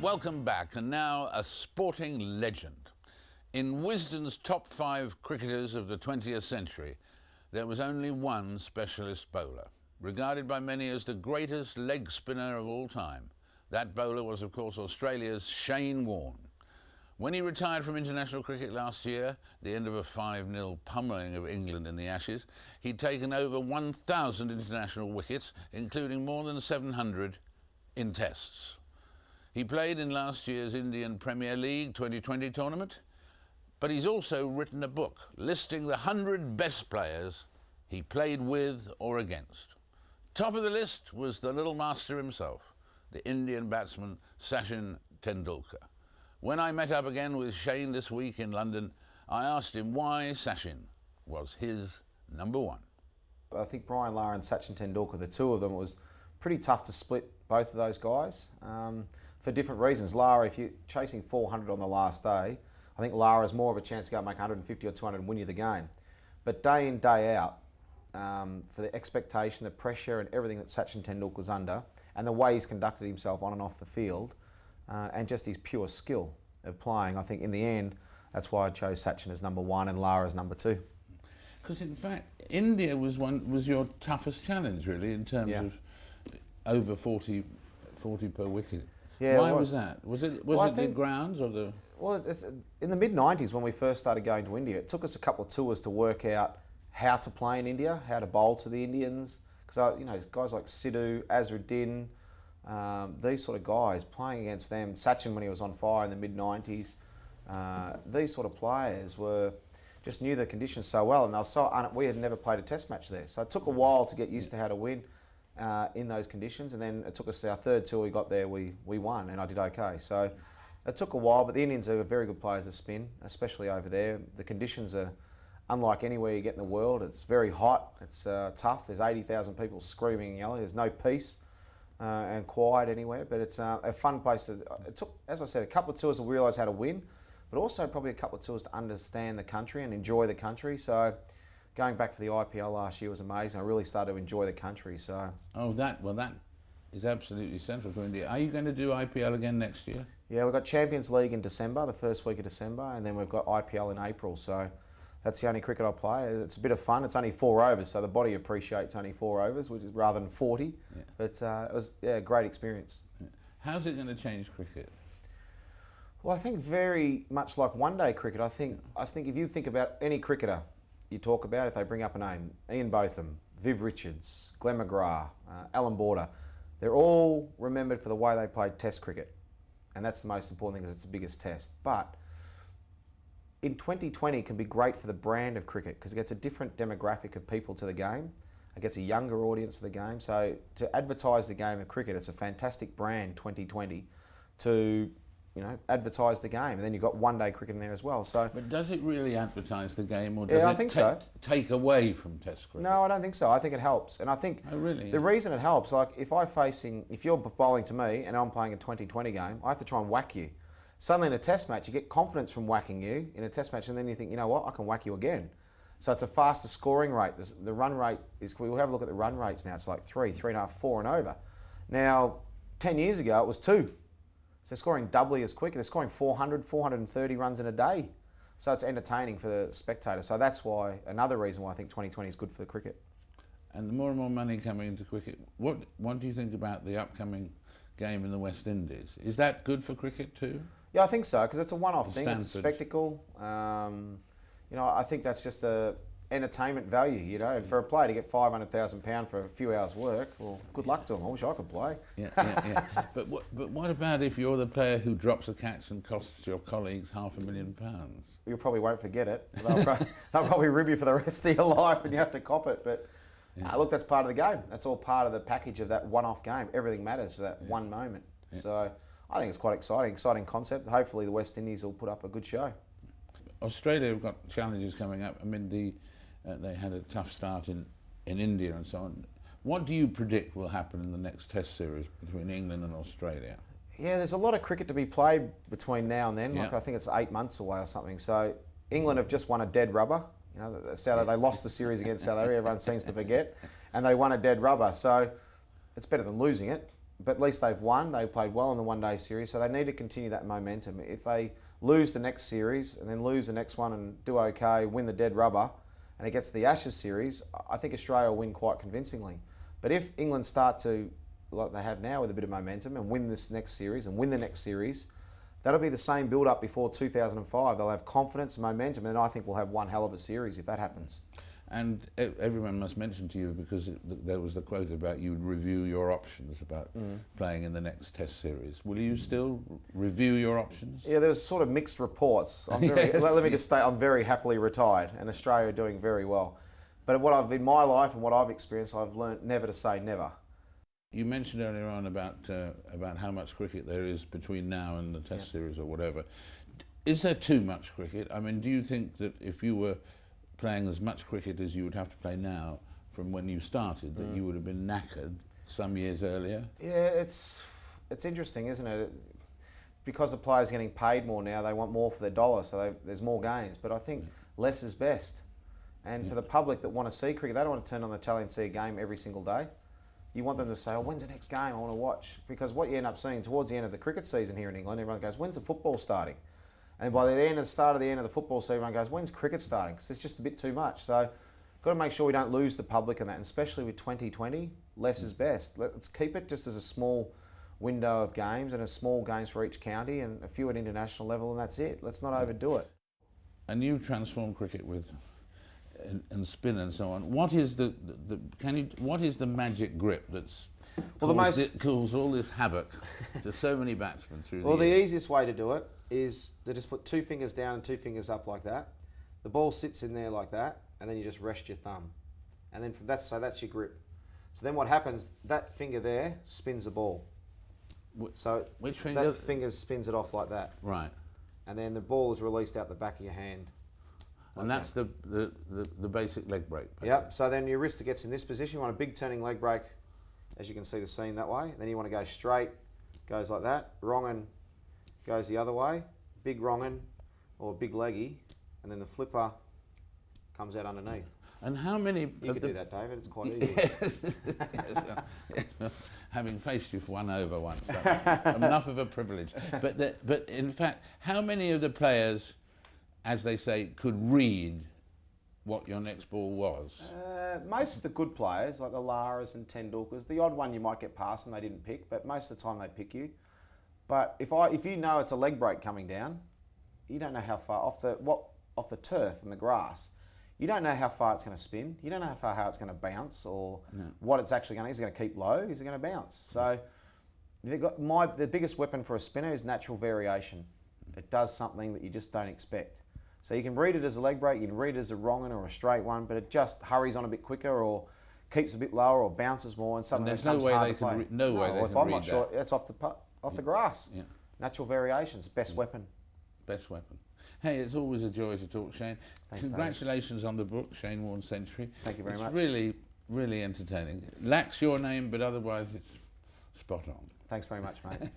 Welcome back, and now a sporting legend. In Wisden's top 5 cricketers of the 20th century, there was only one specialist bowler, regarded by many as the greatest leg spinner of all time. That bowler was, of course, Australia's Shane Warne. When he retired from international cricket last year, the end of a 5-0 pummelling of England in the Ashes, he'd taken over 1,000 international wickets, including more than 700 in tests. He played in last year's Indian Premier League 2020 tournament, but he's also written a book listing the 100 best players he played with or against. Top of the list was the little master himself, the Indian batsman Sachin Tendulkar. When I met up again with Shane this week in London, I asked him why Sachin was his number one. I think Brian Lara and Sachin Tendulkar, the two of them, it was pretty tough to split both of those guys for different reasons. Lara, if you're chasing 400 on the last day, I think Lara has more of a chance to go and make 150 or 200 and win you the game. But day in, day out, for the expectation, the pressure and everything that Sachin Tendulkar's under, and the way he's conducted himself on and off the field, and just his pure skill of playing, I think in the end, that's why I chose Sachin as number one and Lara as number two. Because in fact, India was your toughest challenge, really, in terms of over 40 per wicket. Yeah, why was that? Was it the grounds or the? Well, in the mid-90s when we first started going to India, it took us a couple of tours to work out how to play in India, how to bowl to the Indians. Because guys like Sidhu, Azharuddin, these sort of guys, playing against them, Sachin when he was on fire in the mid-90s, these sort of players just knew the conditions so well, and they were we had never played a test match there. So it took a while to get used to how to win in those conditions, and then it took us our third tour we got there, we won, and I did okay. So it took a while, but the Indians are very good players of spin, especially over there. The conditions are unlike anywhere you get in the world. It's very hot, it's tough, there's 80,000 people screaming and yelling, there's no peace and quiet anywhere, but it's a fun place. It took, as I said, a couple of tours to realise how to win, but also probably a couple of tours to understand the country and enjoy the country. So going back for the IPL last year was amazing. I really started to enjoy the country. So that is absolutely central to India. Are you going to do IPL again next year? Yeah, we've got Champions League in December, the first week of December, and then we've got IPL in April. So that's the only cricket I play. It's a bit of fun. It's only 4 overs, so the body appreciates only 4 overs, which is rather than 40. Yeah. But it was a great experience. Yeah. How's it going to change cricket? Well, I think very much like one-day cricket. I think if you think about any cricketer you talk about, if they bring up a name, Ian Botham, Viv Richards, Glenn McGrath, Alan Border, they're all remembered for the way they played Test cricket. And that's the most important thing because it's the biggest test. But in 2020 it can be great for the brand of cricket because it gets a different demographic of people to the game. It gets a younger audience to the game. So to advertise the game of cricket, it's a fantastic brand, 2020, to advertise the game. And then you've got one-day cricket in there as well. So, but does it really advertise the game, or does I think so. Take away from Test cricket? No, I don't think so. I think it helps. And I think the reason it helps, like if you're bowling to me and I'm playing a 2020 game, I have to try and whack you. Suddenly in a test match, you get confidence from whacking you in a test match, and then you think, you know what, I can whack you again. So it's a faster scoring rate. The run rate is, we'll have a look at the run rates now. It's like 3, 3.5, 4 and over. Now, 10 years ago, it was 2. So they're scoring doubly as quick. They're scoring 400, 430 runs in a day. So it's entertaining for the spectator. So that's why, another reason why I think 2020 is good for the cricket. And the more and more money coming into cricket, what do you think about the upcoming game in the West Indies? Is that good for cricket too? Yeah, I think so, because it's a one-off thing. It's a spectacle. I think that's just a entertainment value, and for a player to get £500,000 for a few hours' work, well, good luck to him. I wish I could play. Yeah. But what about if you're the player who drops a catch and costs your colleagues £500,000? You probably won't forget it. They'll probably rib you for the rest of your life and you have to cop it. But look, that's part of the game. That's all part of the package of that one-off game. Everything matters for that one moment. Yeah. So I think it's quite exciting concept. Hopefully the West Indies will put up a good show. Australia have got challenges coming up. I mean, they had a tough start in India and so on. What do you predict will happen in the next Test series between England and Australia? Yeah, there's a lot of cricket to be played between now and then. Like I think it's 8 months away or something. So England have just won a dead rubber. They lost the series against South Africa. Everyone seems to forget, and they won a dead rubber. So it's better than losing it. but at least they've won. They played well in the one-day series, so they need to continue that momentum. If they lose the next series and then lose the next one and do okay, win the dead rubber, and it gets to the Ashes series, I think Australia will win quite convincingly. But if England start to, like they have now, with a bit of momentum and win this next series and win the next series, that'll be the same build-up before 2005. They'll have confidence and momentum, and I think we'll have one hell of a series if that happens. And everyone must mention to you, because there was the quote about you would review your options about playing in the next Test series. Will you still review your options? Yeah, there's sort of mixed reports. Let me just state, I'm very happily retired, and Australia are doing very well. But in my life and what I've experienced, I've learnt never to say never. You mentioned earlier on about how much cricket there is between now and the Test series or whatever. Is there too much cricket? I mean, do you think that if you were playing as much cricket as you would have to play now from when you started, that you would have been knackered some years earlier? Yeah, it's interesting, isn't it? Because the players are getting paid more now, they want more for their dollar, so there's more games. But I think less is best. And for the public that want to see cricket, they don't want to turn on the telly and see a game every single day. You want them to say, oh, when's the next game I want to watch? Because what you end up seeing towards the end of the cricket season here in England, everyone goes, when's the football starting? And by the start of the end of the football season, everyone goes, when's cricket starting? Because it's just a bit too much. So got to make sure we don't lose the public in that, and especially with 2020, less is best. Let's keep it just as a small window of games, and a small games for each county and a few at international level, and that's it. Let's not overdo it. And you've transformed cricket with and spin and so on. What is what is the magic grip that's caused all this havoc to so many batsmen through the years? The easiest way to do it is to just put 2 fingers down and 2 fingers up like that. The ball sits in there like that, and then you just rest your thumb, and then that's your grip. So then what happens? That finger there spins the ball. So which finger? That finger spins it off like that. Right. And then the ball is released out the back of your hand. And that's the basic leg break. Basically. Yep. So then your wrist gets in this position. You want a big turning leg break, as you can see the scene that way. Then you want to go straight, goes like that. Wrong'un goes the other way. Big wrong'un or big leggy, and then the flipper comes out underneath. And how many? You could do that, David. It's quite easy. Yes. Having faced you for one over once, that's enough of a privilege. But in fact, how many of the players, as they say, could read what your next ball was? Most of the good players, like the Laras and Tendulkars, the odd one you might get past and they didn't pick, but most of the time they pick you. But if you know it's a leg break coming down, you don't know how far off the turf and the grass. You don't know how far it's going to spin. You don't know how it's going to bounce, or what it's actually going to. Is it going to keep low? Is it going to bounce? So the biggest weapon for a spinner is natural variation. It does something that you just don't expect. So you can read it as a leg break, you can read it as a wrong or a straight one, but it just hurries on a bit quicker, or keeps a bit lower, or bounces more, and something. And there's no way they can read that. If I'm not sure, that's off the grass. Yeah. Natural variations, best weapon. Best weapon. Hey, it's always a joy to talk, Shane. Thanks, congratulations David. On the book, Shane Warne Century. Thank you very much. It's really, really entertaining. It lacks your name, but otherwise it's spot on. Thanks very much, mate.